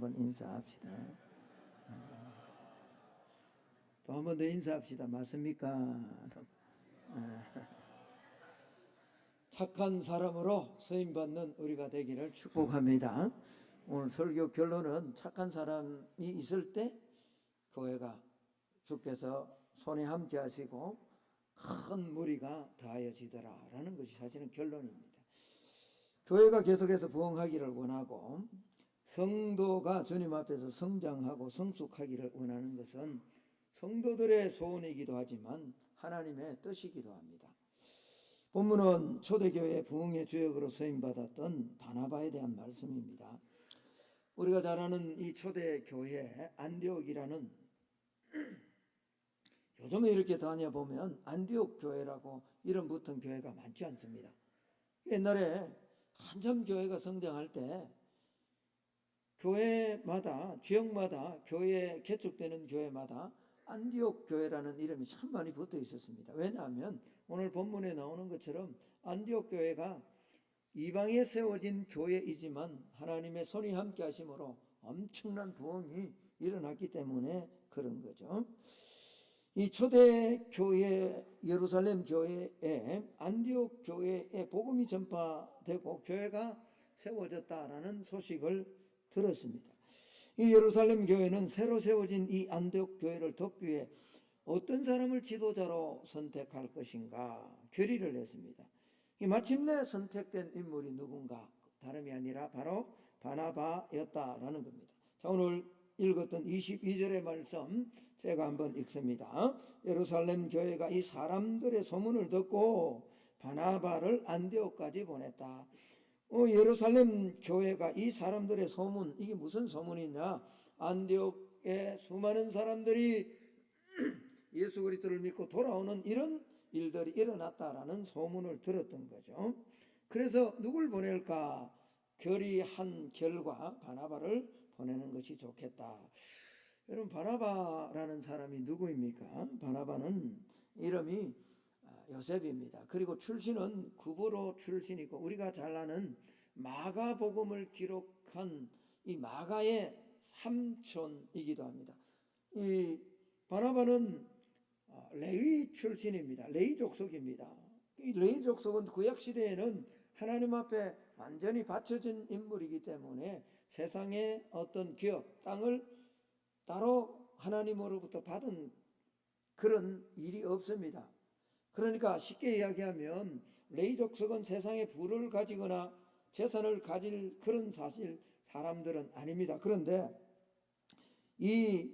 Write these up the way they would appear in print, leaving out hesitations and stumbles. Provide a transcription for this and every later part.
한번 인사합시다. 또 한 번 더 인사합시다. 맞습니까? 착한 사람으로 쓰임받는 우리가 되기를 축복합니다. 오늘 설교 결론은 착한 사람이 있을 때 교회가 주께서 손에 함께 하시고 큰 무리가 더하여지더라 라는 것이 사실은 결론입니다. 교회가 계속해서 부흥하기를 원하고 성도가 주님 앞에서 성장하고 성숙하기를 원하는 것은 성도들의 소원이기도 하지만 하나님의 뜻이기도 합니다. 본문은 초대교회 부흥의 주역으로 쓰임받았던 바나바에 대한 말씀입니다. 우리가 잘 아는 이 초대교회 안디옥이라는, 요즘에 이렇게 다녀보면 안디옥 교회라고 이름 붙은 교회가 많지 않습니다. 옛날에 한참 교회가 성장할 때 교회마다, 지역마다, 교회 개척되는 교회마다 안디옥 교회라는 이름이 참 많이 붙어 있었습니다. 왜냐하면 오늘 본문에 나오는 것처럼 안디옥 교회가 이방에 세워진 교회이지만 하나님의 손이 함께 하심으로 엄청난 부흥이 일어났기 때문에 그런 거죠. 이 초대교회 예루살렘 교회에 안디옥 교회에 복음이 전파되고 교회가 세워졌다라는 소식을 들었습니다. 이 예루살렘 교회는 새로 세워진 이 안디옥 교회를 돕기 위해 어떤 사람을 지도자로 선택할 것인가 결의를 했습니다. 마침내 선택된 인물이 누군가, 다름이 아니라 바로 바나바였다라는 겁니다. 자, 오늘 읽었던 22절의 말씀 제가 한번 읽습니다. 예루살렘 교회가 이 사람들의 소문을 듣고 바나바를 안디옥까지 보냈다. 예루살렘 교회가 이 사람들의 소문, 이게 무슨 소문이냐? 안디옥에 수많은 사람들이 예수 그리스도를 믿고 돌아오는 이런 일들이 일어났다라는 소문을 들었던 거죠. 그래서 누굴 보낼까 결의한 결과 바나바를 보내는 것이 좋겠다. 여러분, 바나바라는 사람이 누구입니까? 바나바는 이름이 요셉입니다. 그리고 출신은 구브로 출신이고 우리가 잘 아는 마가복음을 기록한 이 마가의 삼촌이기도 합니다. 이 바나바는 레위 출신입니다. 레위 족속입니다. 이 레위 족속은 구약 시대에는 하나님 앞에 완전히 바쳐진 인물이기 때문에 세상의 어떤 기업, 땅을 따로 하나님으로부터 받은 그런 일이 없습니다. 그러니까 쉽게 이야기하면 레위 족속은 세상에 부를 가지거나 재산을 가질 그런 사람들은 아닙니다. 그런데 이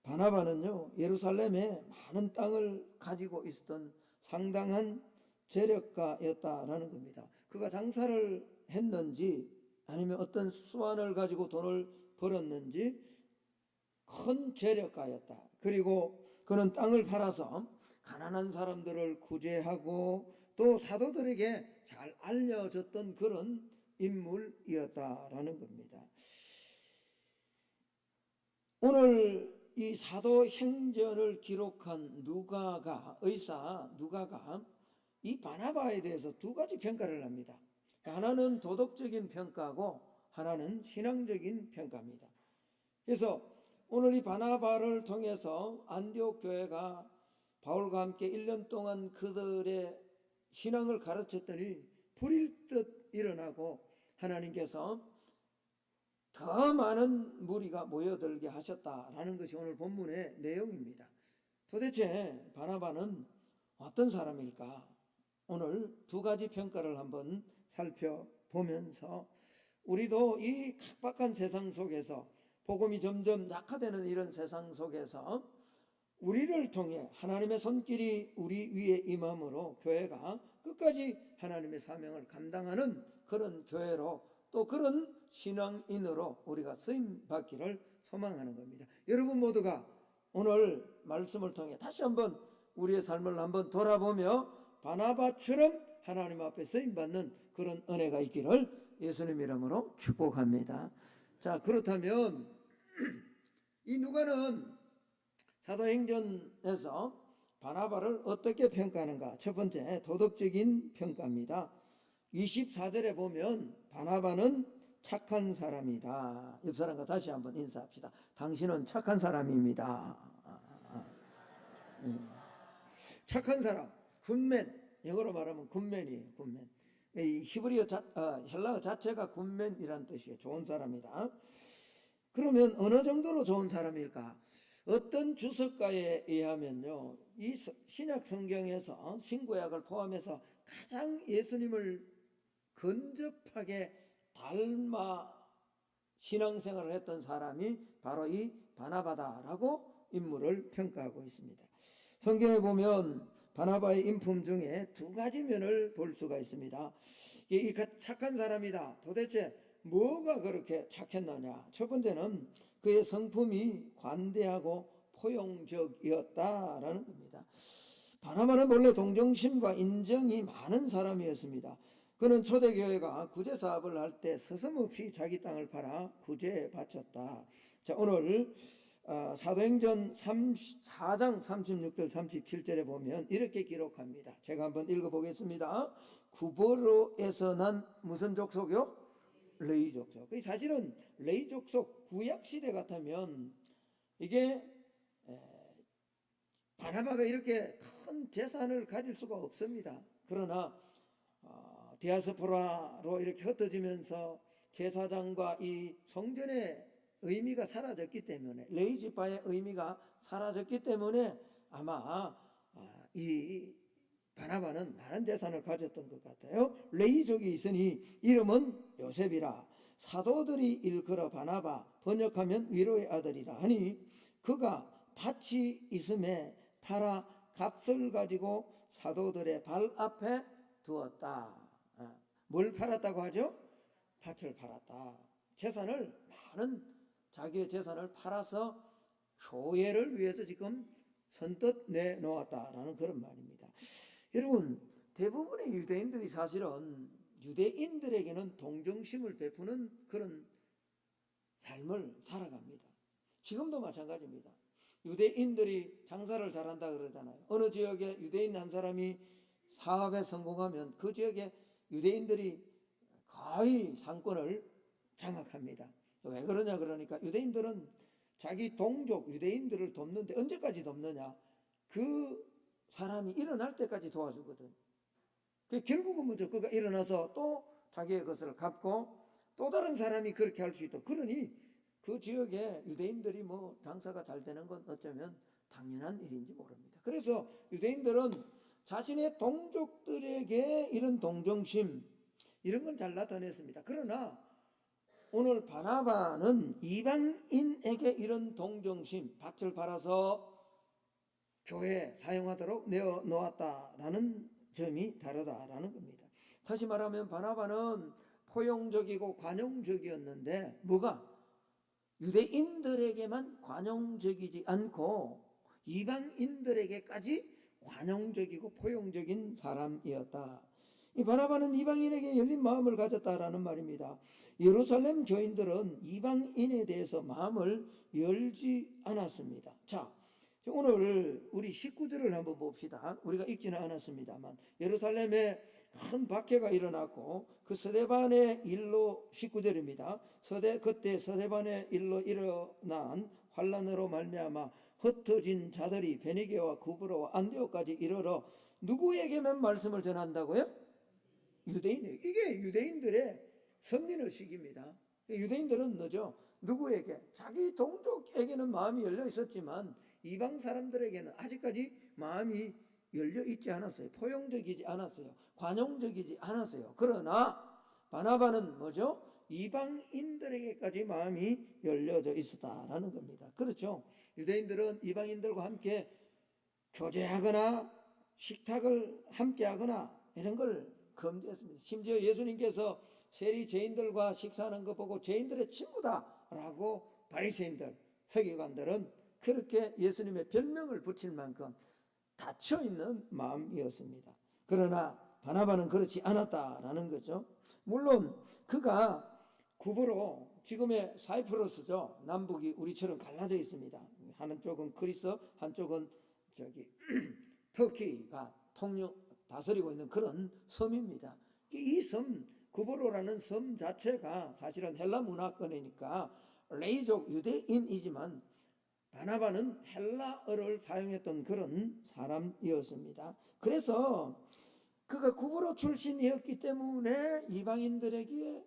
바나바는요, 예루살렘에 많은 땅을 가지고 있었던 상당한 재력가였다라는 겁니다. 그가 장사를 했는지 아니면 어떤 수완을 가지고 돈을 벌었는지 큰 재력가였다. 그리고 그는 땅을 팔아서 가난한 사람들을 구제하고 또 사도들에게 잘 알려졌던 그런 인물이었다라는 겁니다. 오늘 이 사도행전을 기록한 의사 누가가 이 바나바에 대해서 두 가지 평가를 합니다. 하나는 도덕적인 평가고 하나는 신앙적인 평가입니다. 그래서 오늘 이 바나바를 통해서 안디옥 교회가 바울과 함께 1년 동안 그들의 신앙을 가르쳤더니 불일 듯 일어나고 하나님께서 더 많은 무리가 모여들게 하셨다라는 것이 오늘 본문의 내용입니다. 도대체 바나바는 어떤 사람일까? 오늘 두 가지 평가를 한번 살펴보면서 우리도 이 각박한 세상 속에서 복음이 점점 약화되는 이런 세상 속에서 우리를 통해 하나님의 손길이 우리 위에 임함으로 교회가 끝까지 하나님의 사명을 감당하는 그런 교회로 또 그런 신앙인으로 우리가 쓰임받기를 소망하는 겁니다. 여러분 모두가 오늘 말씀을 통해 다시 한번 우리의 삶을 한번 돌아보며 바나바처럼 하나님 앞에 쓰임받는 그런 은혜가 있기를 예수님 이름으로 축복합니다. 자, 그렇다면 이 누가는 사도행전에서 바나바를 어떻게 평가하는가? 첫 번째, 도덕적인 평가입니다. 24절에 보면 바나바는 착한 사람이다. 옆 사람과 다시 한번 인사합시다. 당신은 착한 사람입니다. 착한 사람, 굿맨. 영어로 말하면 굿맨이에요. 굿맨. 이 히브리어 헬라어 자체가 굿맨이란 뜻이에요. 좋은 사람이다. 그러면 어느 정도로 좋은 사람일까? 어떤 주석가에 의하면요, 이 신약 성경에서 신구약을 포함해서 가장 예수님을 근접하게 닮아 신앙생활을 했던 사람이 바로 이 바나바다라고 인물을 평가하고 있습니다. 성경에 보면 바나바의 인품 중에 두 가지 면을 볼 수가 있습니다. 이 착한 사람이다. 도대체 뭐가 그렇게 착했느냐? 첫 번째는 그의 성품이 관대하고 포용적이었다라는 겁니다. 바나바는 원래 동정심과 인정이 많은 사람이었습니다. 그는 초대교회가 구제사업을 할 때 서슴없이 자기 땅을 팔아 구제에 바쳤다. 자, 오늘 사도행전 4장 36절 37절에 보면 이렇게 기록합니다. 제가 한번 읽어보겠습니다. 구버로에서 난 무슨 족속이요? 레위 족속. 사실은 레위 족속 구약시대 같으면 이게 바나바가 이렇게 큰 재산을 가질 수가 없습니다. 그러나 디아스포라로 이렇게 흩어지면서 제사장과 이 성전의 의미가 사라졌기 때문에, 레위 지파의 의미가 사라졌기 때문에 아마 이 바나바는 많은 재산을 가졌던 것 같아요. 레위족이 있으니 이름은 요셉이라. 사도들이 일컬어 바나바, 번역하면 위로의 아들이라 하니 그가 밭이 있음에 팔아 값을 가지고 사도들의 발 앞에 두었다. 뭘 팔았다고 하죠? 밭을 팔았다. 재산을, 많은 자기의 재산을 팔아서 교회를 위해서 지금 선뜻 내놓았다라는 그런 말입니다. 여러분, 대부분의 유대인들이 사실은 유대인들에게는 동정심을 베푸는 그런 삶을 살아갑니다. 지금도 마찬가지입니다. 유대인들이 장사를 잘한다 그러잖아요. 어느 지역에 유대인 한 사람이 사업에 성공하면 그 지역에 유대인들이 거의 상권을 장악합니다. 왜 그러냐 그러니까 유대인들은 자기 동족 유대인들을 돕는데 언제까지 돕느냐? 그 사람이 일어날 때까지 도와주거든. 결국은 뭐죠? 그가 일어나서 또 자기의 것을 갚고 또 다른 사람이 그렇게 할 수 있도록. 그러니 그 지역에 유대인들이 뭐 장사가 잘 되는 건 어쩌면 당연한 일인지 모릅니다. 그래서 유대인들은 자신의 동족들에게 이런 동정심, 이런 건 잘 나타냈습니다. 그러나 오늘 바나바는 이방인에게 이런 동정심, 밭을 팔아서 교회에 사용하도록 내어놓았다라는 점이 다르다라는 겁니다. 다시 말하면 바나바는 포용적이고 관용적이었는데 뭐가? 유대인들에게만 관용적이지 않고 이방인들에게까지 관용적이고 포용적인 사람이었다. 이 바나바는 이방인에게 열린 마음을 가졌다라는 말입니다. 예루살렘 교인들은 이방인에 대해서 마음을 열지 않았습니다. 자, 오늘 우리 식구들을 한번 봅시다. 우리가 읽지는 않았습니다만 예루살렘에 큰 박해가 일어났고 그 스데반의 일로 19절입니다. 그때 스데반의 일로 일어난 환란으로 말미암아 흩어진 자들이 베니게와 구브로와 안디옥까지 이르러 누구에게만 말씀을 전한다고요? 유대인에게. 이게 유대인들의 선민의식입니다. 유대인들은 뭐죠? 누구에게? 자기 동족에게는 마음이 열려 있었지만 이방 사람들에게는 아직까지 마음이 열려 있지 않았어요. 포용적이지 않았어요. 관용적이지 않았어요. 그러나 바나바는 뭐죠? 이방인들에게까지 마음이 열려져 있었다라는 겁니다. 그렇죠? 유대인들은 이방인들과 함께 교제하거나 식탁을 함께 하거나 이런 걸 금지했습니다. 심지어 예수님께서 세리 죄인들과 식사하는 거 보고 죄인들의 친구다라고 바리새인들, 서기관들은 그렇게 예수님의 별명을 붙일 만큼 닫혀있는 마음이었습니다. 그러나 바나바는 그렇지 않았다라는 거죠. 물론 그가 구브로, 지금의 사이프러스죠. 남북이 우리처럼 갈라져 있습니다. 한쪽은 그리스, 한쪽은 터키가 다스리고 있는 그런 섬입니다. 이 섬 구브로라는 섬 자체가 사실은 헬라 문화권이니까 레이족 유대인이지만 바나바는 헬라어를 사용했던 그런 사람이었습니다. 그래서 그가 구브로 출신이었기 때문에 이방인들에게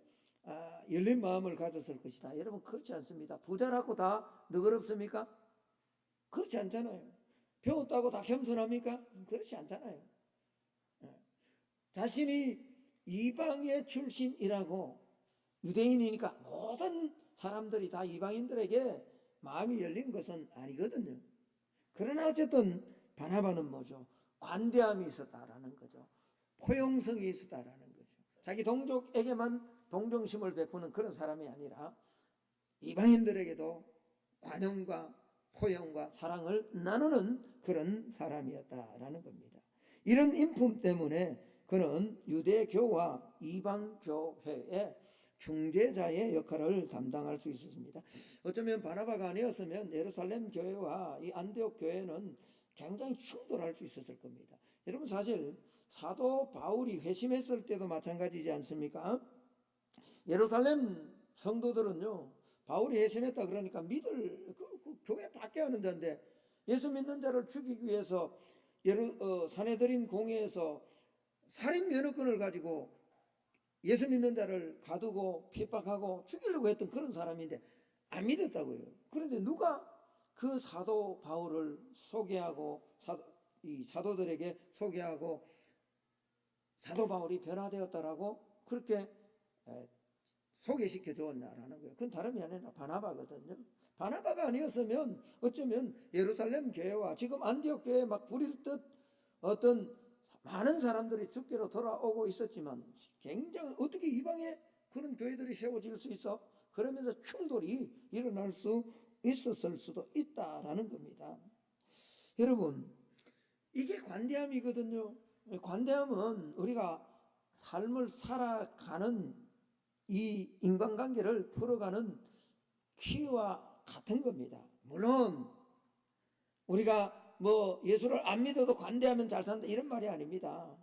열린 마음을 가졌을 것이다. 여러분 그렇지 않습니다. 부자라고 다 너그럽습니까? 그렇지 않잖아요. 배웠다고 다 겸손합니까? 그렇지 않잖아요. 자신이 이방의 출신이라고 유대인이니까 모든 사람들이 다 이방인들에게 마음이 열린 것은 아니거든요. 그러나 어쨌든 바나바는 뭐죠? 관대함이 있었다라는 거죠. 포용성이 있었다라는 거죠. 자기 동족에게만 동정심을 베푸는 그런 사람이 아니라 이방인들에게도 관용과 포용과 사랑을 나누는 그런 사람이었다라는 겁니다. 이런 인품 때문에 그는 유대교와 이방교회의 중재자의 역할을 담당할 수 있었습니다. 어쩌면 바나바가 아니었으면 예루살렘 교회와 이 안디옥 교회는 굉장히 충돌할 수 있었을 겁니다. 여러분 사실 사도 바울이 회심했을 때도 마찬가지지 않습니까? 예루살렘 성도들은요, 바울이 회심했다 그러니까 믿을 그 교회 밖에 하는 자인데 예수 믿는 자를 죽이기 위해서 사내들인 공회에서 살인 면허권을 가지고 예수 믿는 자를 가두고 핍박하고 죽이려고 했던 그런 사람인데 안 믿었다고요. 그런데 누가 그 사도 바울을 소개하고 이 사도들에게 소개하고 사도 바울이 변화되었다라고 그렇게 소개시켜 주었냐라는 거예요. 그건 다름이 아니라 바나바거든요. 바나바가 아니었으면 어쩌면 예루살렘 교회와 지금 안디옥 교회에 막 부릴 듯 어떤 많은 사람들이 죽기로 돌아오고 있었지만 굉장히 어떻게 이방에 그런 교회들이 세워질 수 있어? 그러면서 충돌이 일어날 수 있었을 수도 있다라는 겁니다. 여러분 이게 관대함이거든요. 관대함은 우리가 삶을 살아가는 이 인간관계를 풀어가는 키와 같은 겁니다. 물론 우리가 뭐 예수를 안 믿어도 관대하면 잘 산다 이런 말이 아닙니다.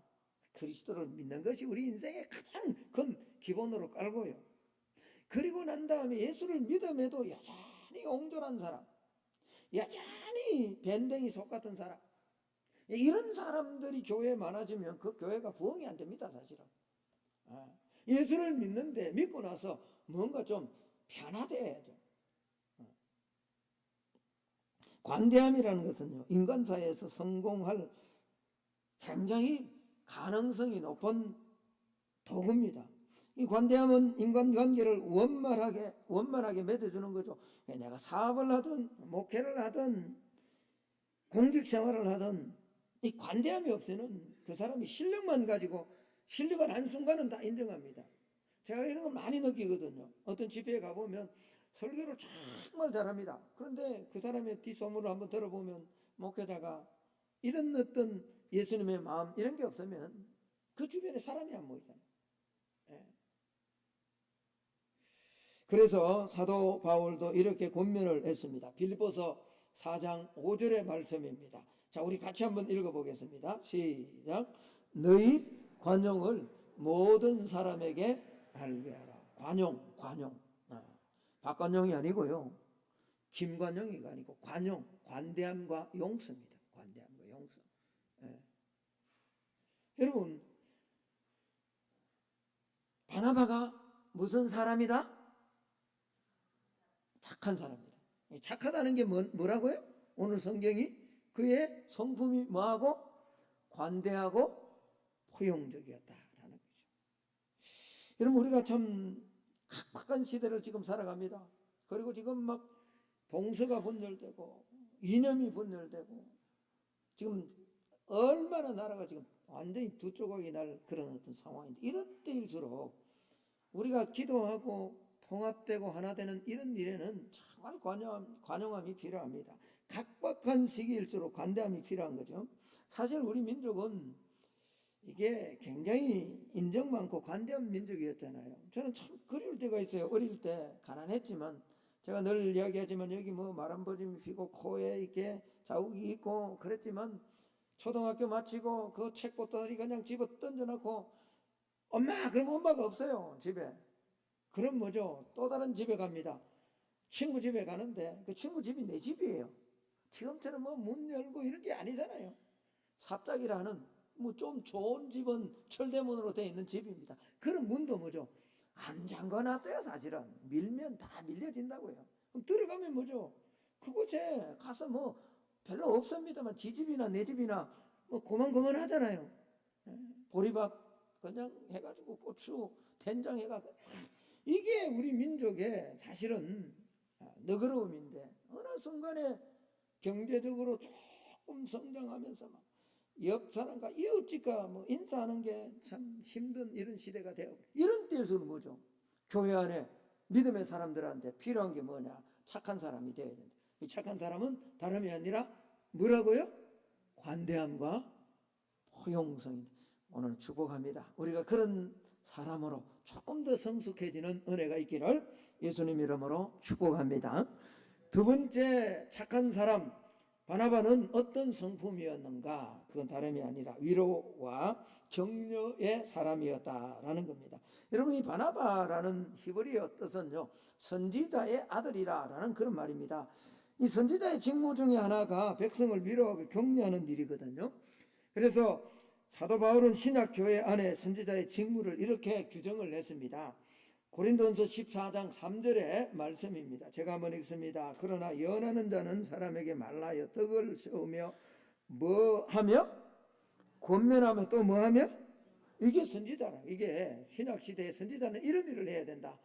그리스도를 믿는 것이 우리 인생의 가장 큰 기본으로 깔고요. 그리고 난 다음에 예수를 믿음에도 여전히 옹졸한 사람, 여전히 밴댕이 속 같은 사람, 이런 사람들이 교회에 많아지면 그 교회가 부흥이 안 됩니다. 사실은 예수를 믿는데 믿고 나서 뭔가 좀 변화돼야죠. 관대함이라는 것은요, 인간사회에서 성공할 굉장히 가능성이 높은 도구입니다. 이 관대함은 인간관계를 원만하게 맺어주는 거죠. 내가 사업을 하든 목회를 하든 공직생활을 하든 이 관대함이 없이는 그 사람이 실력만 가지고 실력을 한 순간은 다 인정합니다. 제가 이런 걸 많이 느끼거든요. 어떤 집회에 가보면 설교를 정말 잘합니다. 그런데 그 사람의 뒷소문을 한번 들어보면 목회자가 이런 어떤 예수님의 마음 이런 게 없으면 그 주변에 사람이 안 모이잖아요. 예. 그래서 사도 바울도 이렇게 권면을 했습니다. 빌립보서 4장 5절의 말씀입니다. 자, 우리 같이 한번 읽어보겠습니다. 시작. 너희 관용을 모든 사람에게 알게 하라. 관용. 박관용이 아니고요. 김관용이가 아니고 관용, 관대함과 용서입니다. 관대함과 용서. 예. 여러분, 바나바가 무슨 사람이다? 착한 사람이다. 착하다는 게 뭐라고요? 오늘 성경이 그의 성품이 뭐하고? 관대하고 포용적이었다라는 거죠. 여러분 우리가 참 각박한 시대를 지금 살아갑니다. 그리고 지금 막 동서가 분열되고 이념이 분열되고 지금 얼마나 나라가 지금 완전히 두 조각이 날 그런 어떤 상황인데 이런 때일수록 우리가 기도하고 통합되고 하나 되는 이런 일에는 정말 관용함이 필요합니다. 각박한 시기일수록 관대함이 필요한 거죠. 사실 우리 민족은 이게 굉장히 인정 많고 관대한 민족이었잖아요. 저는 참 그리울 때가 있어요. 어릴 때 가난했지만 제가 늘 이야기하지만 여기 뭐 말한버짐이 피고 코에 이렇게 자국이 있고 그랬지만 초등학교 마치고 그 책보따리 그냥 집어 던져놓고 엄마, 그럼 엄마가 없어요 집에. 그럼 뭐죠? 또 다른 집에 갑니다. 친구 집에 가는데 그 친구 집이 내 집이에요. 지금처럼 뭐 문 열고 이런 게 아니잖아요. 삽작이라는 뭐 좀 좋은 집은 철대문으로 되어 있는 집입니다. 그런 문도 뭐죠? 안 잠궈놨어요. 사실은 밀면 다 밀려진다고요. 그럼 들어가면 뭐죠? 그곳에 가서 뭐 별로 없습니다만 지 집이나 내 집이나 뭐 고만고만하잖아요. 보리밥 그냥 해가지고 고추 된장 해가지고 이게 우리 민족의 사실은 너그러움인데, 어느 순간에 경제적으로 조금 성장하면서 막 옆 사람과 이웃집과 뭐 인사하는 게 참 힘든 이런 시대가 되어, 이런 때에서는 뭐죠? 교회 안에 믿음의 사람들한테 필요한 게 뭐냐? 착한 사람이 되어야 된다. 이 착한 사람은 다름이 아니라 뭐라고요? 관대함과 포용성입니다. 오늘 축복합니다. 우리가 그런 사람으로 조금 더 성숙해지는 은혜가 있기를 예수님 이름으로 축복합니다. 두 번째 착한 사람 바나바는 어떤 성품이었는가? 그건 다름이 아니라 위로와 격려의 사람이었다라는 겁니다. 여러분, 이 바나바라는 히브리어 뜻은요, 선지자의 아들이라라는 그런 말입니다. 이 선지자의 직무 중에 하나가 백성을 위로하고 격려하는 일이거든요. 그래서 사도 바울은 신약 교회 안에 선지자의 직무를 이렇게 규정을 냈습니다. 고린도전서 14장 3절의 말씀입니다. 제가 한번 읽습니다. 그러나 연하는 자는 사람에게 말라여 덕을 세우며 뭐하며 권면하며 또 뭐하며, 이게 선지자라. 이게 신약시대의 선지자는 이런 일을 해야 된다.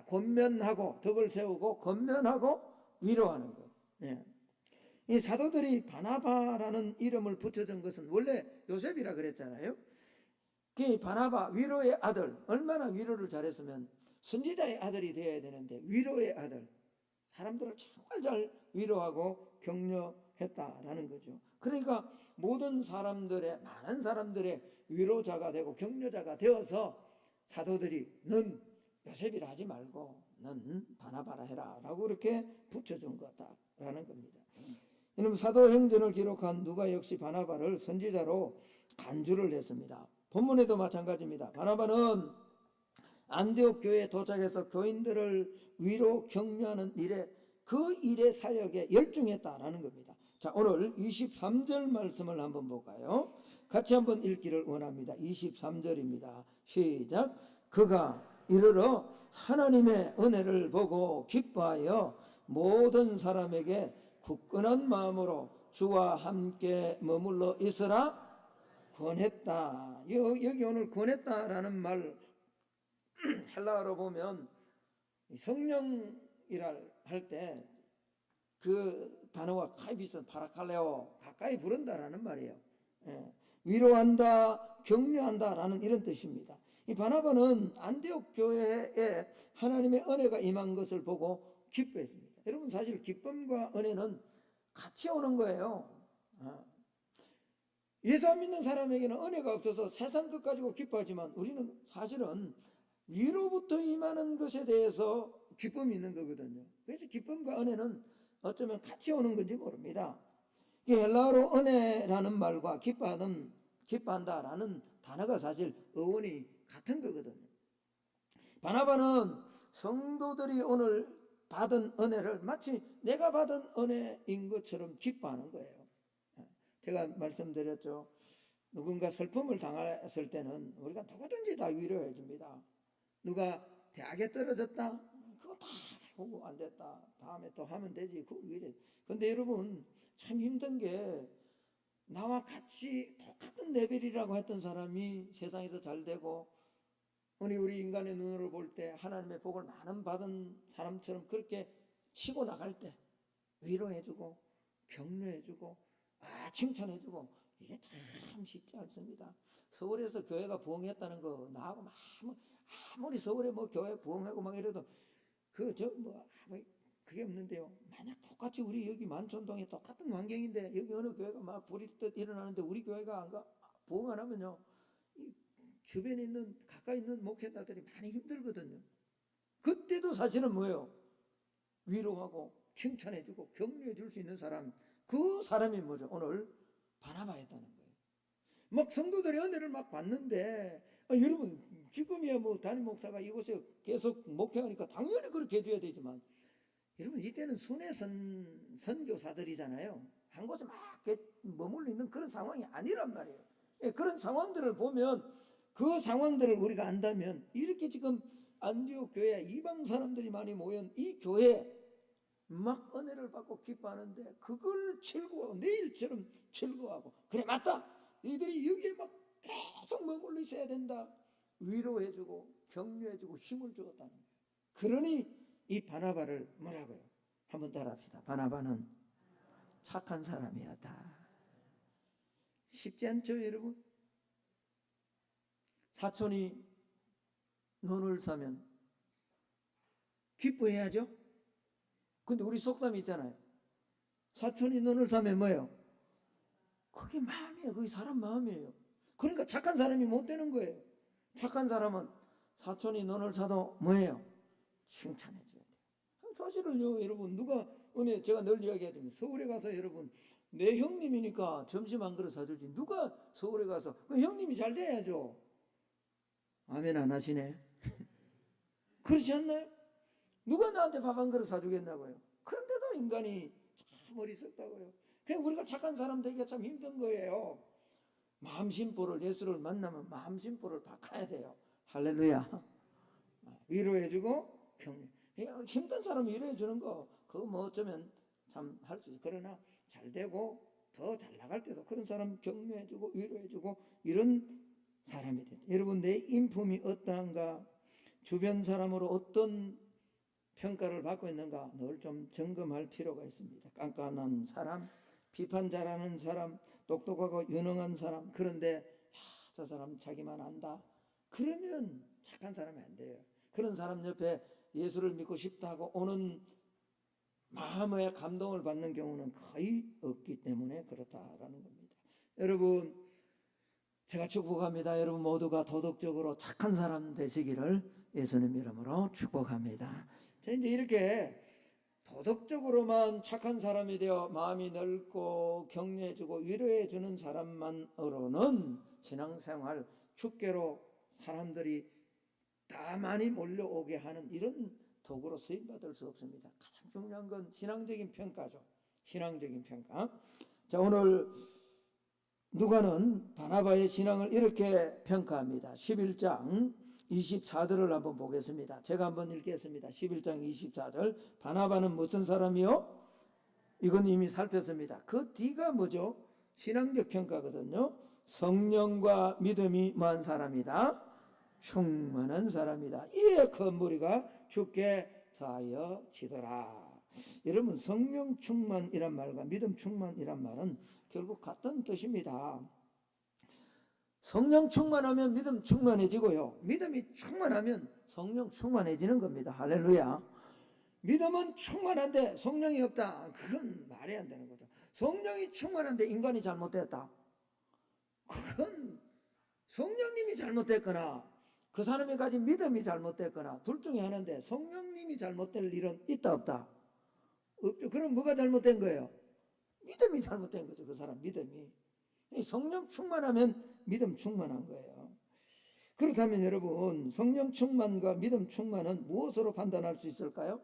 권면하고 덕을 세우고 권면하고 위로하는 것. 예. 이 사도들이 바나바라는 이름을 붙여준 것은 원래 요셉이라 그랬잖아요. 그 바나바, 위로의 아들, 얼마나 위로를 잘했으면 선지자의 아들이 되어야 되는데 위로의 아들, 사람들을 정말 잘 위로하고 격려했다라는 거죠. 그러니까 모든 사람들의, 많은 사람들의 위로자가 되고 격려자가 되어서 사도들이 넌 요셉이라 하지 말고 넌 바나바라 해라 라고 이렇게 붙여준 거다라는 겁니다. 이놈 사도행전을 기록한 누가 역시 바나바를 선지자로 간주를 했습니다. 본문에도 마찬가지입니다. 바나바는 안디옥 교회에 도착해서 교인들을 위로 격려하는 일에, 그 일의 사역에 열중했다라는 겁니다. 자, 오늘 23절 말씀을 한번 볼까요? 같이 한번 읽기를 원합니다. 23절입니다. 시작. 그가 이르러 하나님의 은혜를 보고 기뻐하여 모든 사람에게 굳건한 마음으로 주와 함께 머물러 있으라 권했다. 여기 오늘 권했다라는 말 헬라어로 보면 성령이라 할 때 그 단어와 가까이 비슷한 파라칼레오, 가까이 부른다라는 말이에요. 예. 위로한다, 격려한다라는 이런 뜻입니다. 이 바나바는 안디옥 교회에 하나님의 은혜가 임한 것을 보고 기뻐했습니다. 여러분, 사실 기쁨과 은혜는 같이 오는 거예요. 예수 안 믿는 사람에게는 은혜가 없어서 세상 것 가지고 기뻐하지만 우리는 사실은 위로부터 임하는 것에 대해서 기쁨이 있는 거거든요. 그래서 기쁨과 은혜는 어쩌면 같이 오는 건지 모릅니다. 이 헬라어로 은혜라는 말과 기뻐한다라는 단어가 사실 어원이 같은 거거든요. 바나바는 성도들이 오늘 받은 은혜를 마치 내가 받은 은혜인 것처럼 기뻐하는 거예요. 제가 말씀드렸죠. 누군가 슬픔을 당했을 때는 우리가 누구든지 다 위로해 줍니다. 누가 대학에 떨어졌다? 그거 다 보고 안 됐다. 다음에 또 하면 되지. 그거 위로해. 근데 여러분, 참 힘든 게 나와 같이 똑같은 레벨이라고 했던 사람이 세상에서 잘 되고, 우리 인간의 눈으로 볼 때 하나님의 복을 많은 받은 사람처럼 그렇게 치고 나갈 때 위로해주고 격려해주고 칭찬해주고, 이게 참 쉽지 않습니다. 서울에서 교회가 부흥했다는 거 나하고 아무리 서울에 뭐 교회 부흥하고 막 이래도 그게 없는데요. 만약 똑같이 우리 여기 만촌동에 똑같은 환경인데 여기 어느 교회가 막 불이 뜻 일어나는데 우리 교회가 안 가, 부흥 안 하면요, 이 주변에 있는 가까이 있는 목회자들이 많이 힘들거든요. 그때도 사실은 뭐예요? 위로하고 칭찬해주고 격려해줄 수 있는 사람, 그 사람이 뭐죠? 오늘 바나바였다는 거예요. 막 성도들이 은혜를 막 받는데 여러분, 지금이야 뭐 담임 목사가 이곳에 계속 목회하니까 당연히 그렇게 해줘야 되지만, 여러분 이때는 순회 선교사들이잖아요. 한 곳에 막 머물러 있는 그런 상황이 아니란 말이에요. 예, 그런 상황들을 보면, 그 상황들을 우리가 안다면, 이렇게 지금 안디옥 교회 이방 사람들이 많이 모인 이 교회 막 은혜를 받고 기뻐하는데, 그걸 즐거워하고 내일처럼 즐거워하고, 그래 맞다, 너희들이 여기에 막 계속 머물러 있어야 된다, 위로해주고 격려해주고 힘을 주었다는 거예요. 그러니 이 바나바를 뭐라고요? 한번 따라합시다. 바나바는 착한 사람이었다. 쉽지 않죠 여러분? 사촌이 논을 사면 기뻐해야죠. 근데 우리 속담이 있잖아요. 사촌이 논을 사면 뭐예요? 그게 마음이에요. 그게 사람 마음이에요. 그러니까 착한 사람이 못 되는 거예요. 착한 사람은 사촌이 논을 사도 뭐예요? 칭찬해 줘야 돼요. 사실은요 여러분, 누가 은혜, 제가 늘 이야기하지만, 서울에 가서 여러분, 내 형님이니까 점심 한 그릇 사주지, 누가 서울에 가서 그 형님이 잘 돼야죠. 아멘 안 하시네. 그렇지 않나요? 누가 나한테 밥 한 그릇 사주겠냐고요. 그런데도 인간이 참 어리석다고요. 그냥 우리가 착한 사람 되기가 참 힘든 거예요. 마음심보를, 예수를 만나면 마음심보를 바꿔야 돼요. 할렐루야. 위로해주고 격려. 힘든 사람 위로해주는 거, 그거 뭐 어쩌면 참 할 수 있어요. 그러나 잘 되고 더 잘 나갈 때도 그런 사람 격려해주고 위로해주고, 이런 사람이 돼요. 여러분, 내 인품이 어떠한가, 주변 사람으로 어떤 평가를 받고 있는가 늘 좀 점검할 필요가 있습니다. 깐깐한 사람, 비판 잘하는 사람, 똑똑하고 유능한 사람, 그런데 저 사람 자기만 안다, 그러면 착한 사람이 안 돼요. 그런 사람 옆에 예수를 믿고 싶다고 오는 마음의 감동을 받는 경우는 거의 없기 때문에 그렇다라는 겁니다. 여러분, 제가 축복합니다. 여러분 모두가 도덕적으로 착한 사람 되시기를 예수님 이름으로 축복합니다. 자, 이제 이렇게 도덕적으로만 착한 사람이 되어 마음이 넓고 격려해주고 위로해주는 사람만으로는 신앙생활, 축계로 사람들이 다 많이 몰려오게 하는 이런 도구로 쓰임받을 수 없습니다. 가장 중요한 건 신앙적인 평가죠. 신앙적인 평가. 자, 오늘 누가는 바나바의 신앙을 이렇게 평가합니다. 11장 24절을 한번 보겠습니다. 제가 한번 읽겠습니다. 11장 24절. 바나바는 무슨 사람이요? 이건 이미 살폈습니다. 그 뒤가 뭐죠? 신앙적 평가거든요. 성령과 믿음이 뭐한 사람이다? 충만한 사람이다. 이에 그 무리가 주께 더하여지더라. 여러분, 성령 충만이란 말과 믿음 충만이란 말은 결국 같은 뜻입니다. 성령 충만하면 믿음 충만해지고요, 믿음이 충만하면 성령 충만해지는 겁니다. 할렐루야. 믿음은 충만한데 성령이 없다, 그건 말이 안 되는 거죠. 성령이 충만한데 인간이 잘못됐다, 그건 성령님이 잘못됐거나 그 사람이 가진 믿음이 잘못됐거나 둘 중에 하나인데, 성령님이 잘못될 일은 있다 없다? 없죠. 그럼 뭐가 잘못된 거예요? 믿음이 잘못된 거죠. 그 사람 믿음이. 성령 충만하면 믿음 충만한 거예요. 그렇다면 여러분, 성령 충만과 믿음 충만은 무엇으로 판단할 수 있을까요?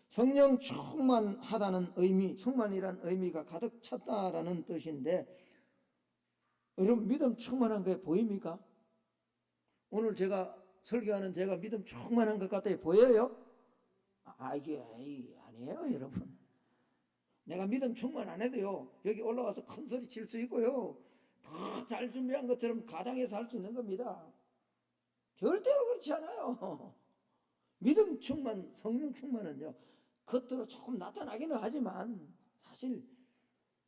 성령 충만하다는 의미, 충만이란 의미가 가득 찼다라는 뜻인데, 여러분 믿음 충만한 게 보입니까? 오늘 제가 설교하는 제가 믿음 충만한 것 같아 보여요? 이게 아니에요 여러분. 내가 믿음 충만 안 해도요, 여기 올라와서 큰 소리 칠 수 있고요, 더 잘 준비한 것처럼 가장에서 할 수 있는 겁니다. 절대로 그렇지 않아요. 믿음 충만, 성령 충만은요, 겉으로 조금 나타나기는 하지만 사실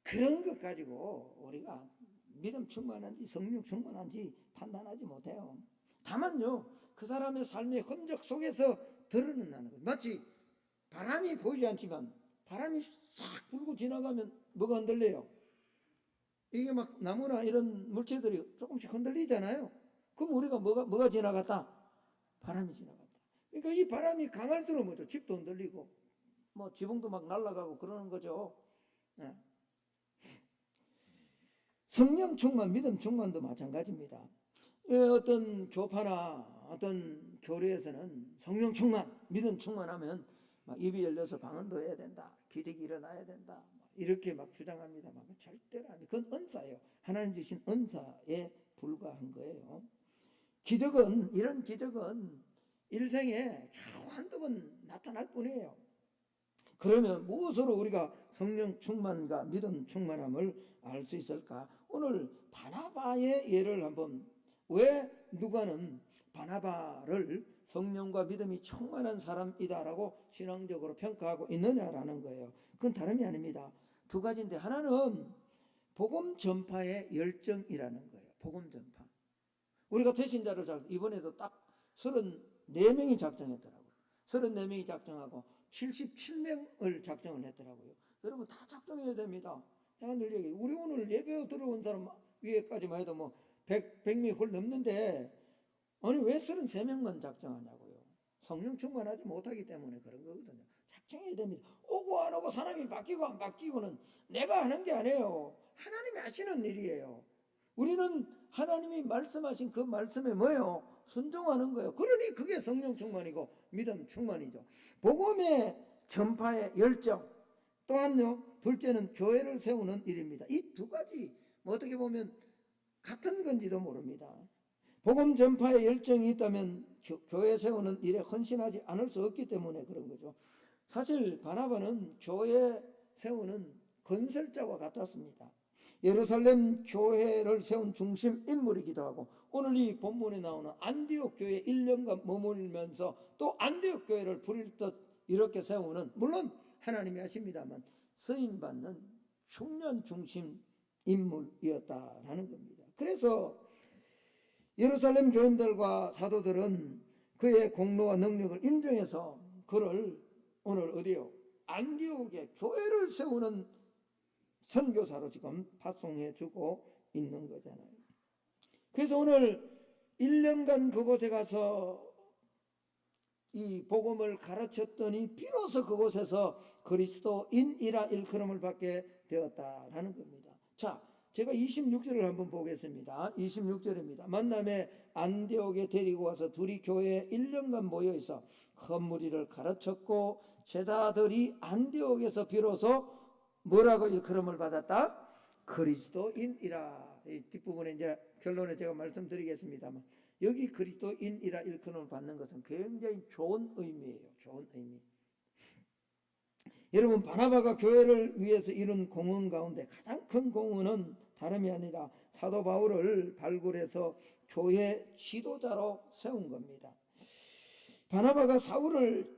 그런 것 가지고 우리가 믿음 충만한지 성령 충만한지 판단하지 못해요. 다만요, 그 사람의 삶의 흔적 속에서 드러난다는 거예요. 마치 바람이 보이지 않지만 바람이 싹 불고 지나가면 뭐가 흔들려요? 이게 막 나무나 이런 물체들이 조금씩 흔들리잖아요. 그럼 우리가 뭐가 지나갔다? 바람이 지나갔다. 그러니까 이 바람이 강할수록 뭐죠? 집도 흔들리고 뭐 지붕도 막 날아가고 그러는 거죠. 네. 성령 충만, 믿음 충만도 마찬가지입니다. 어떤 교파나 어떤 교리에서는 성령 충만, 믿음 충만하면 막 입이 열려서 방언도 해야 된다, 기적이 일어나야 된다, 이렇게 막 주장합니다만 절대로 아니에요. 그건 은사예요. 하나님 주신 은사에 불과한 거예요. 기적은, 이런 기적은 일생에 겨우 한두 번 나타날 뿐이에요. 그러면 무엇으로 우리가 성령 충만과 믿음 충만함을 알 수 있을까? 오늘 바나바의 예를 한번, 왜 누가는 바나바를 성령과 믿음이 충만한 사람이다라고 신앙적으로 평가하고 있느냐라는 거예요. 그건 다름이 아닙니다. 두 가지인데, 하나는 복음 전파의 열정이라는 거예요. 복음 전파. 우리가 대신자를 이번에도 딱 34명이 작정했더라고요. 34명이 작정하고 77명을 작정을 했더라고요. 여러분 다 작정해야 됩니다. 제가 늘 얘기해요. 우리 오늘 예배 들어온 사람 위에까지만 해도 뭐 100명이 홀 넘는데, 아니 왜 33명만 작정하냐고요. 성령 충만하지 못하기 때문에 그런 거거든요. 작정해야 됩니다. 오고 안 오고 사람이 바뀌고 안 바뀌고는 내가 하는 게 아니에요. 하나님이 하시는 일이에요. 우리는 하나님이 말씀하신 그 말씀에 뭐예요? 순종하는 거예요. 그러니 그게 성령 충만이고 믿음 충만이죠. 복음의 전파의 열정, 또한요, 둘째는 교회를 세우는 일입니다. 이 두 가지 어떻게 보면 같은 건지도 모릅니다. 복음 전파의 열정이 있다면 교회 세우는 일에 헌신하지 않을 수 없기 때문에 그런 거죠. 사실 바나바는 교회 세우는 건설자와 같았습니다. 예루살렘 교회를 세운 중심 인물이기도 하고, 오늘 이 본문에 나오는 안디옥 교회에 1년간 머물면서 또 안디옥 교회를 부릴 듯 이렇게 세우는, 물론 하나님이 하십니다만 쓰임받는 흉년 중심 인물이었다라는 겁니다. 그래서 예루살렘 교인들과 사도들은 그의 공로와 능력을 인정해서 그를 오늘 어디요? 안디옥에 교회를 세우는 선교사로 지금 파송해 주고 있는 거잖아요. 그래서 오늘 1년간 그곳에 가서 이 복음을 가르쳤더니 비로소 그곳에서 그리스도인이라 일컬음을 받게 되었다라는 겁니다. 자, 제가 26절을 한번 보겠습니다. 26절입니다. 만남에 안디옥에 데리고 와서 둘이 교회에 1년간 모여 있어 큰 무리를 가르쳤고, 제자들이 안디옥에서 비로소 뭐라고 일컬음을 받았다? 그리스도인이라. 이 뒷부분에 이제 결론에 제가 말씀드리겠습니다만, 여기 그리스도인이라 일컬음을 받는 것은 굉장히 좋은 의미예요. 좋은 의미. 여러분, 바나바가 교회를 위해서 이룬 공헌 가운데 가장 큰 공헌은 다름이 아니라 사도 바울을 발굴해서 교회 지도자로 세운 겁니다. 바나바가 사울을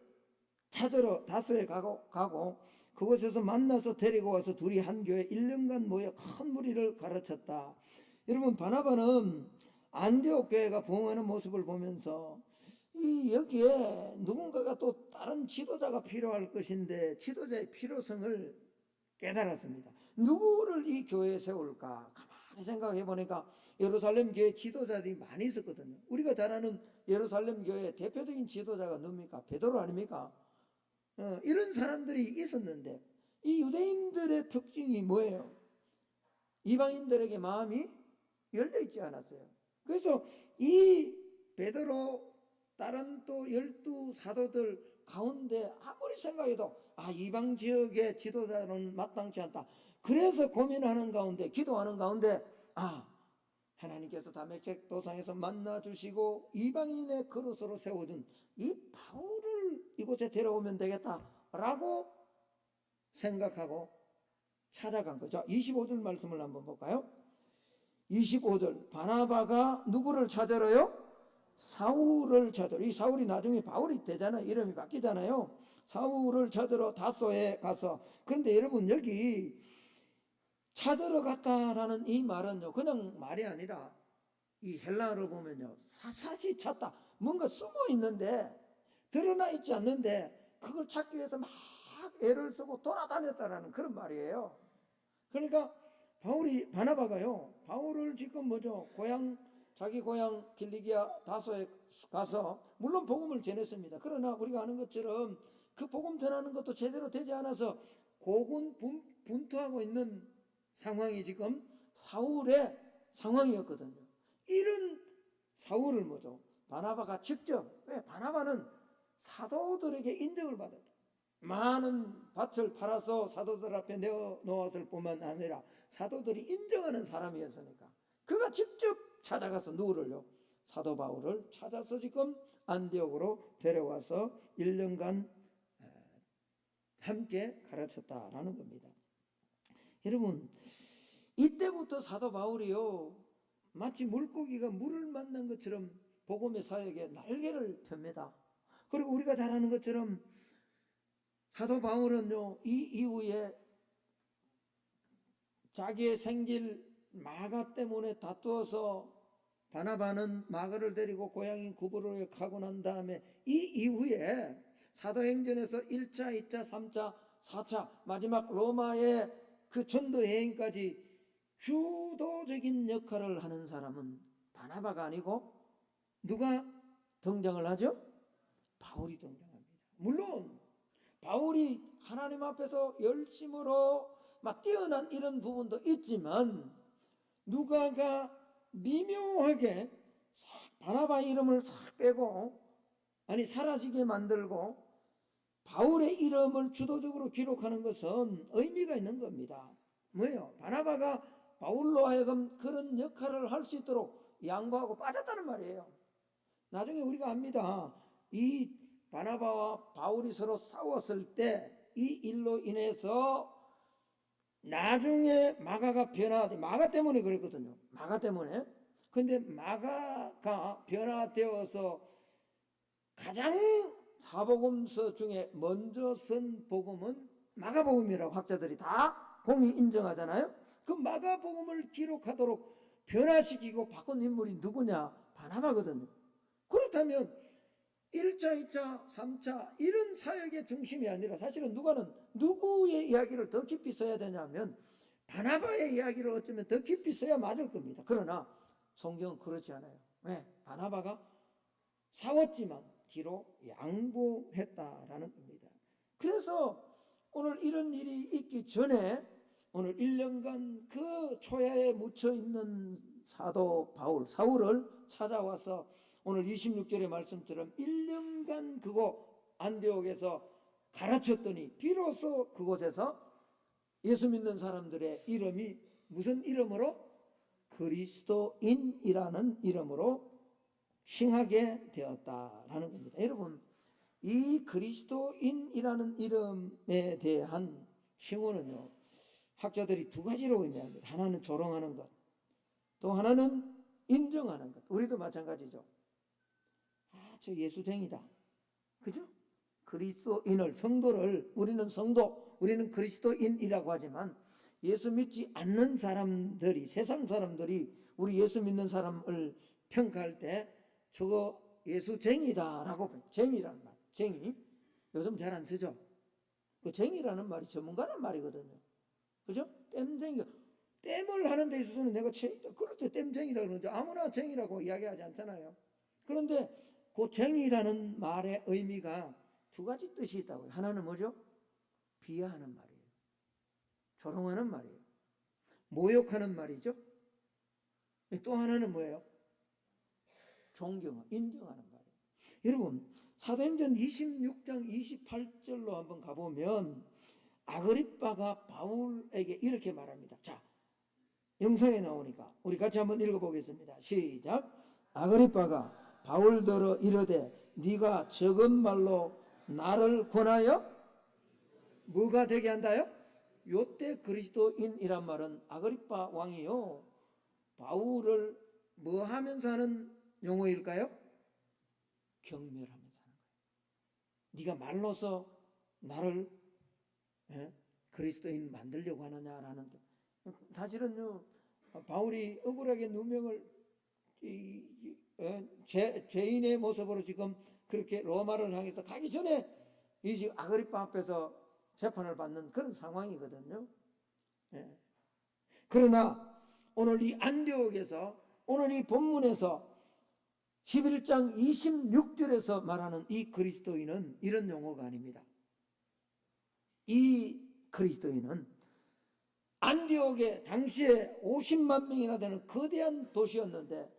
찾으러 다소에 가고 그곳에서 만나서 데리고 와서 둘이 한 교회 1년간 모여 큰 무리를 가르쳤다. 여러분, 바나바는 안디옥 교회가 부흥하는 모습을 보면서 여기에 누군가가 또 다른 지도자가 필요할 것인데 지도자의 필요성을 깨달았습니다. 누구를 이 교회에 세울까? 가만히 생각해 보니까 예루살렘 교회 지도자들이 많이 있었거든요. 우리가 잘 아는 예루살렘 교회 대표적인 지도자가 누굽니까? 베드로 아닙니까? 이런 사람들이 있었는데, 이 유대인들의 특징이 뭐예요? 이방인들에게 마음이 열려 있지 않았어요. 그래서 이 베드로, 다른 또 12사도들 가운데 아무리 생각해도 이방 지역의 지도자는 마땅치 않다. 그래서 고민하는 가운데, 기도하는 가운데 하나님께서 다메섹 도상에서 만나주시고 이방인의 그릇으로 세워준 이 바울을 이곳에 데려오면 되겠다라고 생각하고 찾아간 거죠. 25절 말씀을 한번 볼까요? 25절, 바나바가 누구를 찾으러요? 사울을 찾으러. 이 사울이 나중에 바울이 되잖아요. 이름이 바뀌잖아요. 사울을 찾으러 다소에 가서. 그런데 여러분, 여기 찾으러 갔다라는 이 말은요, 그냥 말이 아니라 이 헬라어를 보면요, 사사시 찾다, 뭔가 숨어 있는데 드러나 있지 않는데 그걸 찾기 위해서 막 애를 쓰고 돌아다녔다라는 그런 말이에요. 그러니까 바나바가요, 바울을 지금 자기 고향 길리기아 다소에 가서 물론 복음을 전했습니다. 그러나 우리가 아는 것처럼 그 복음 전하는 것도 제대로 되지 않아서 고군분투하고 있는 상황이 지금 사울의 상황이었거든요. 이런 사울을 바나바가 직접, 왜? 바나바는 사도들에게 인정을 받았다. 많은 밭을 팔아서 사도들 앞에 내어놓았을 뿐만 아니라 사도들이 인정하는 사람이었으니까 그가 직접 찾아가서 누구를요? 사도 바울을 찾아서 지금 안디옥으로 데려와서 1년간 함께 가르쳤다라는 겁니다. 여러분, 이때부터 사도 바울이요, 마치 물고기가 물을 만난 것처럼 복음의 사역에 날개를 펴니다. 그리고 우리가 잘 아는 것처럼 사도 바울은요, 이 이후에 자기의 생질 마가 때문에 다투어서 바나바는 마가를 데리고 고향인 구브로에 가고 난 다음에 이 이후에 사도행전에서 1차, 2차, 3차, 4차 마지막 로마의 그 전도 여행까지 주도적인 역할을 하는 사람은 바나바가 아니고 누가 등장을 하죠? 바울이 등장합니다. 물론 바울이 하나님 앞에서 열심으로 막 뛰어난 이런 부분도 있지만 누가가 미묘하게 바나바의 이름을 싹 빼고 사라지게 만들고 바울의 이름을 주도적으로 기록하는 것은 의미가 있는 겁니다. 뭐예요? 바나바가 바울로 하여금 그런 역할을 할 수 있도록 양보하고 빠졌다는 말이에요. 나중에 우리가 압니다. 이 바나바와 바울이 서로 싸웠을 때 이 일로 인해서 나중에 마가가 마가 때문에 그랬거든요. 마가 때문에. 근데 마가가 변화되어서 가장 사복음서 중에 먼저 쓴 복음은 마가복음이라고 학자들이 다 공히 인정하잖아요. 그 마가복음을 기록하도록 변화시키고 바꾼 인물이 누구냐? 바나바거든요. 그렇다면 1차, 2차, 3차 이런 사역의 중심이 아니라 사실은 누구의 이야기를 더 깊이 써야 되냐면 바나바의 이야기를 어쩌면 더 깊이 써야 맞을 겁니다. 그러나 성경은 그렇지 않아요. 왜? 바나바가 싸웠지만 뒤로 양보했다라는 겁니다. 그래서 오늘 이런 일이 있기 전에 오늘 1년간 그 초야에 묻혀 있는 사도 바울, 사울을 찾아와서 오늘 26절의 말씀처럼 1년간 그곳 안디옥에서 가르쳤더니 비로소 그곳에서 예수 믿는 사람들의 이름이 무슨 이름으로? 그리스도인이라는 이름으로 칭하게 되었다라는 겁니다. 여러분, 이 그리스도인이라는 이름에 대한 칭호는요, 학자들이 두 가지로 의미합니다. 하나는 조롱하는 것, 또 하나는 인정하는 것. 우리도 마찬가지죠. 저 예수쟁이다. 그죠? 그리스도인을, 성도를, 우리는 성도, 우리는 그리스도인이라고 하지만 예수 믿지 않는 사람들이, 세상 사람들이 우리 예수 믿는 사람을 평가할 때 저거 예수쟁이다라고, 쟁이라는 말, 쟁이. 요즘 잘 안 쓰죠? 그 쟁이라는 말이 전문가란 말이거든요. 그죠? 땜쟁이. 땜을 하는 데 있어서는 내가 그럴 때 땜쟁이라고 그러는데 아무나 쟁이라고 이야기하지 않잖아요. 그런데 그 쟁이라는 말의 의미가 두 가지 뜻이 있다고요. 하나는 뭐죠? 비하하는 말이에요. 조롱하는 말이에요. 모욕하는 말이죠. 또 하나는 뭐예요? 존경하는, 인정하는 말이에요. 여러분, 사도행전 26장 28절로 한번 가보면 아그리빠가 바울에게 이렇게 말합니다. 자, 영상에 나오니까 우리 같이 한번 읽어보겠습니다. 시작. 아그리빠가 바울더러 이르되 네가 적은 말로 나를 권하여 뭐가 되게 한다요? 요때 그리스도인이란 말은 아그리빠 왕이요, 바울을 뭐 하면서 하는 용어일까요? 경멸하면서 하는 거예요. 네가 말로서 나를 그리스도인 만들려고 하느냐라는, 사실은요, 바울이 억울하게 누명을 죄인의 모습으로 지금 그렇게 로마를 향해서 가기 전에 이 지금 아그리빠 앞에서 재판을 받는 그런 상황이거든요. 그러나 오늘 이 안디옥에서, 오늘 이 본문에서 11장 26절에서 말하는 이 그리스도인은 이런 용어가 아닙니다. 이 그리스도인은 안디옥에 당시에 50만 명이나 되는 거대한 도시였는데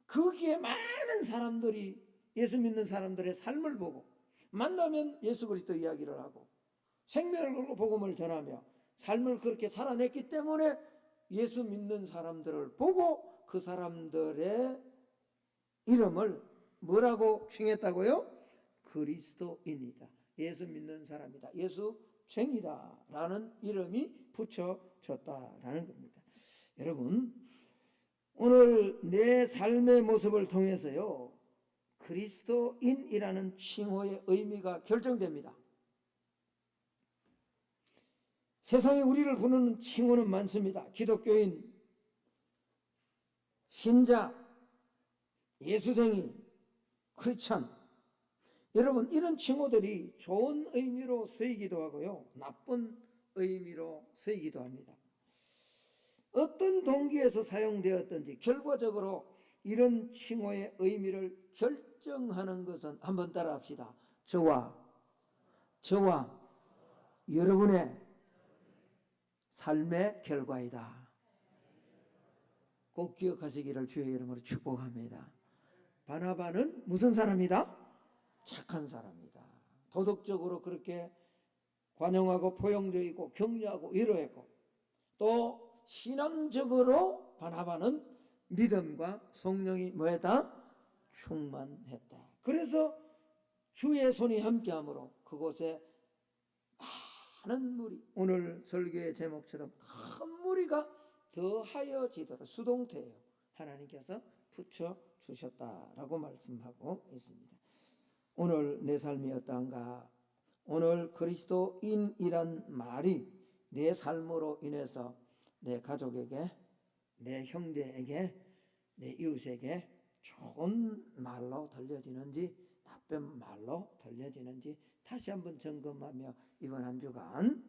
거기에 많은 사람들이 예수 믿는 사람들의 삶을 보고 만나면 예수 그리스도 이야기를 하고 생명을 걸고 복음을 전하며 삶을 그렇게 살아냈기 때문에 예수 믿는 사람들을 보고 그 사람들의 이름을 뭐라고 칭했다고요? 그리스도인이다. 예수 믿는 사람이다. 예수쟁이다 라는 이름이 붙여졌다라는 겁니다. 여러분, 오늘 내 삶의 모습을 통해서요, 그리스도인이라는 칭호의 의미가 결정됩니다. 세상에 우리를 부르는 칭호는 많습니다. 기독교인, 신자, 예수쟁이, 크리스찬. 여러분, 이런 칭호들이 좋은 의미로 쓰이기도 하고요, 나쁜 의미로 쓰이기도 합니다. 어떤 동기에서 사용되었든지 결과적으로 이런 칭호의 의미를 결정하는 것은 한번 따라합시다. 저와 여러분의 삶의 결과이다. 꼭 기억하시기를 주의 이름으로 축복합니다. 바나바는 무슨 사람이다? 착한 사람이다. 도덕적으로 그렇게 관용하고 포용적이고 격려하고 위로했고, 또 신앙적으로 바나바는 믿음과 성령이 뭐했다? 충만했다. 그래서 주의 손이 함께함으로 그곳에 많은 무리, 오늘 설교의 제목처럼 큰 무리가 더하여지도록 수동태예요. 하나님께서 붙여주셨다라고 말씀하고 있습니다. 오늘 내 삶이 어떠한가? 오늘 그리스도인이란 말이 내 삶으로 인해서 내 가족에게, 내 형제에게, 내 이웃에게 좋은 말로 들려지는지 나쁜 말로 들려지는지 다시 한번 점검하며 이번 한 주간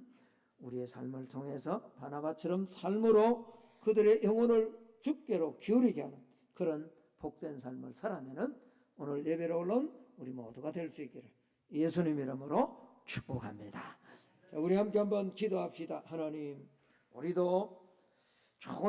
우리의 삶을 통해서 바나바처럼 삶으로 그들의 영혼을 주께로 기울이게 하는 그런 복된 삶을 살아내는 오늘 예배로 올라온 우리 모두가 될 수 있기를 예수님 이름으로 축복합니다. 자, 우리 함께 한번 기도합시다. 하나님, 우리도 좋은